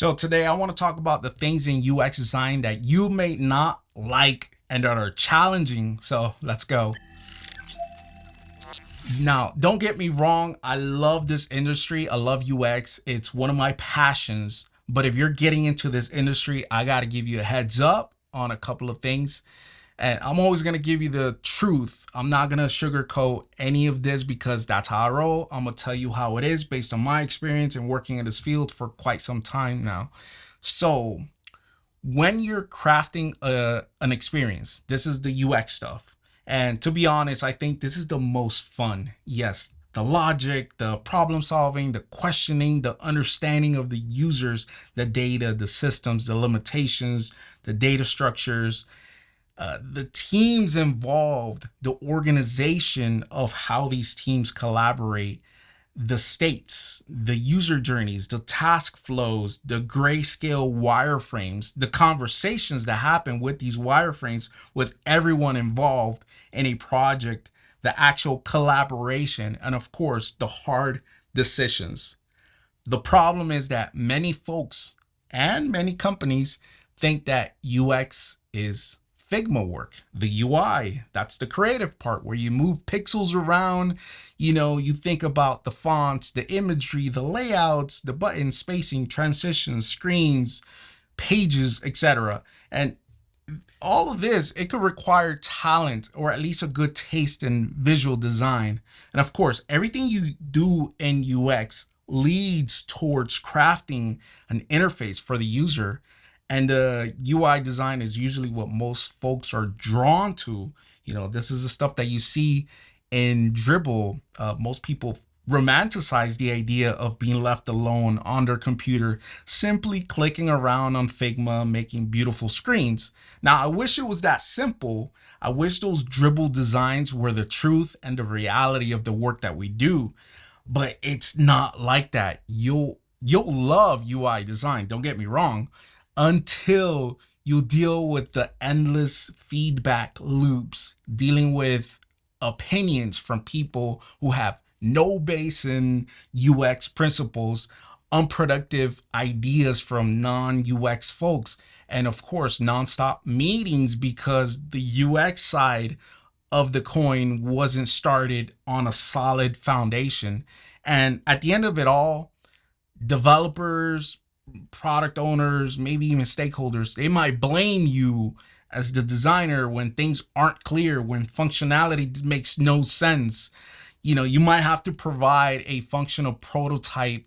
So today I want to talk about the things in UX design that you may not like and that are challenging. So let's go. Now, don't get me wrong. I love this industry. I love UX. It's one of my passions. But if you're getting into this industry, I got to give you a heads up on a couple of things. And I'm always going to give you the truth. I'm not going to sugarcoat any of this because that's how I roll. I'm going to tell you how it is based on my experience and working in this field for quite some time now. So when you're crafting an experience, this is the UX stuff. And to be honest, I think this is the most fun. Yes, the logic, the problem solving, the questioning, the understanding of the users, the data, the systems, the limitations, the data structures, the teams involved, the organization of how these teams collaborate, the states, the user journeys, the task flows, the grayscale wireframes, the conversations that happen with these wireframes with everyone involved in a project, the actual collaboration, and of course, the hard decisions. The problem is that many folks and many companies think that UX is Figma work, the UI. That's the creative part where you move pixels around. You think about the fonts, the imagery, the layouts, the buttons, spacing, transitions, screens, pages, etc. And all of this, it could require talent or at least a good taste in visual design. And of course, everything you do in UX leads towards crafting an interface for the user. And the UI design is usually what most folks are drawn to. This is the stuff that you see in Dribble. Most people romanticize the idea of being left alone on their computer, simply clicking around on Figma, making beautiful screens. Now, I wish it was that simple. I wish those Dribble designs were the truth and the reality of the work that we do, but it's not like that. You'll love UI design, don't get me wrong, until you deal with the endless feedback loops, dealing with opinions from people who have no base in UX principles, unproductive ideas from non-UX folks, and of course, nonstop meetings because the UX side of the coin wasn't started on a solid foundation. And at the end of it all, developers, product owners, maybe even stakeholders, they might blame you as the designer when things aren't clear, when functionality makes no sense. You might have to provide a functional prototype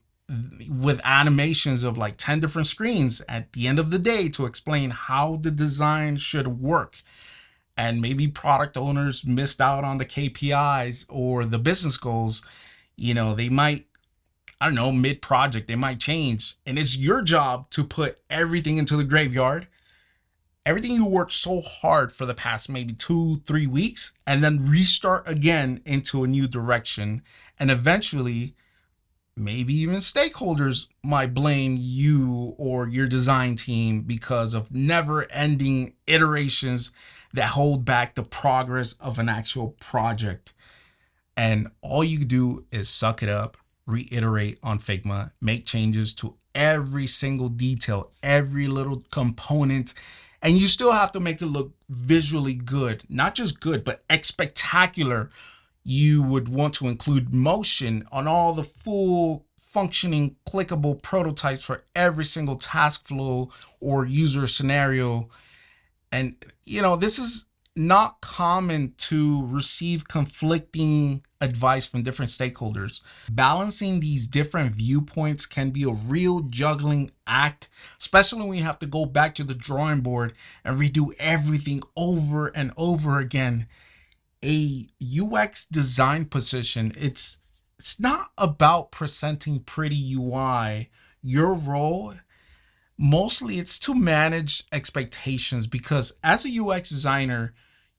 with animations of like 10 different screens at the end of the day to explain how the design should work. And maybe product owners missed out on the KPIs or the business goals. They might, I don't know, mid-project, they might change. And it's your job to put everything into the graveyard, everything you worked so hard for the past maybe 2-3 weeks, and then restart again into a new direction. And eventually, maybe even stakeholders might blame you or your design team because of never-ending iterations that hold back the progress of an actual project. And all you do is suck it up, reiterate on Figma, make changes to every single detail, every little component, and you still have to make it look visually good, not just good, but spectacular. You would want to include motion on all the full functioning clickable prototypes for every single task flow or user scenario. And this is not common to receive conflicting advice from different stakeholders. Balancing these different viewpoints can be a real juggling act, especially when you have to go back to the drawing board and redo everything over and over again. A UX design position, it's not about presenting pretty UI. Your role, mostly it's to manage expectations, because as a UX designer,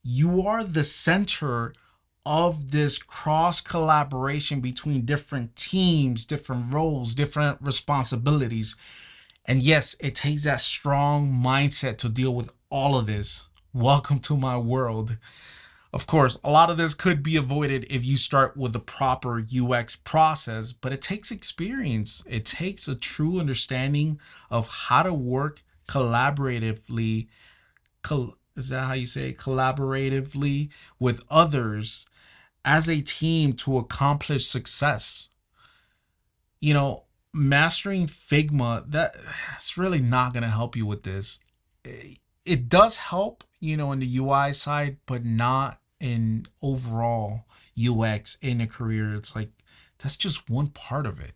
you are the center of this cross collaboration between different teams, different roles, different responsibilities. And yes, it takes that strong mindset to deal with all of this. Welcome to my world. Of course, a lot of this could be avoided if you start with the proper UX process, but it takes experience. It takes a true understanding of how to work collaboratively. Is that how you say it? Collaboratively with others as a team to accomplish success. You know, mastering Figma, that's really not going to help you with this. It does help, in the UI side, but not in overall UX in a career. It's like that's just one part of it.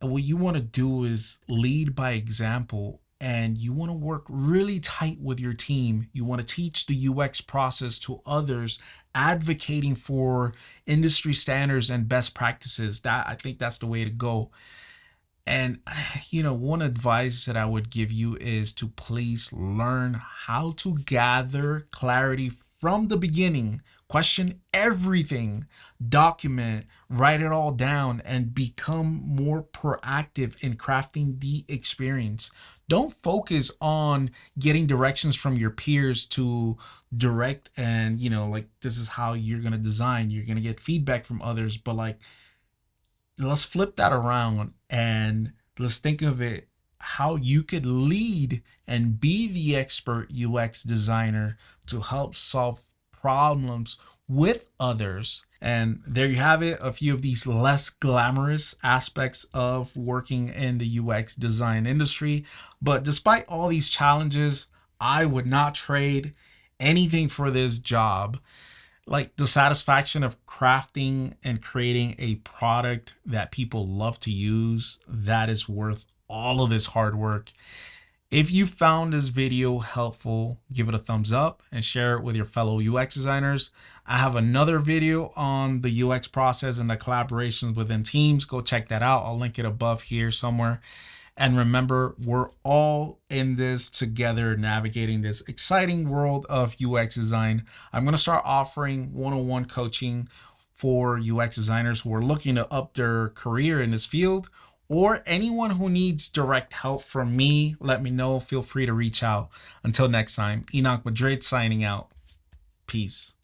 And what you want to do is lead by example, and you want to work really tight with your team. You want to teach the UX process to others, advocating for industry standards and best practices. That I think that's the way to go. And one advice that I would give you is to please learn how to gather clarity from the beginning. Question everything, document, write it all down, and become more proactive in crafting the experience. Don't focus on getting directions from your peers to direct and, like this is how you're going to design. You're going to get feedback from others, but like let's flip that around and let's think of it how you could lead and be the expert UX designer to help solve problems with others. And there you have it, a few of these less glamorous aspects of working in the UX design industry. But despite all these challenges, I would not trade anything for this job. Like the satisfaction of crafting and creating a product that people love to use, that is worth all of this hard work. If you found this video helpful, give it a thumbs up and share it with your fellow UX designers. I have another video on the UX process and the collaborations within teams. Go check that out. I'll link it above here somewhere. And remember, we're all in this together, navigating this exciting world of UX design. I'm going to start offering one-on-one coaching for UX designers who are looking to up their career in this field, or anyone who needs direct help from me. Let me know. Feel free to reach out. Until next time, Enoch Madrid signing out. Peace.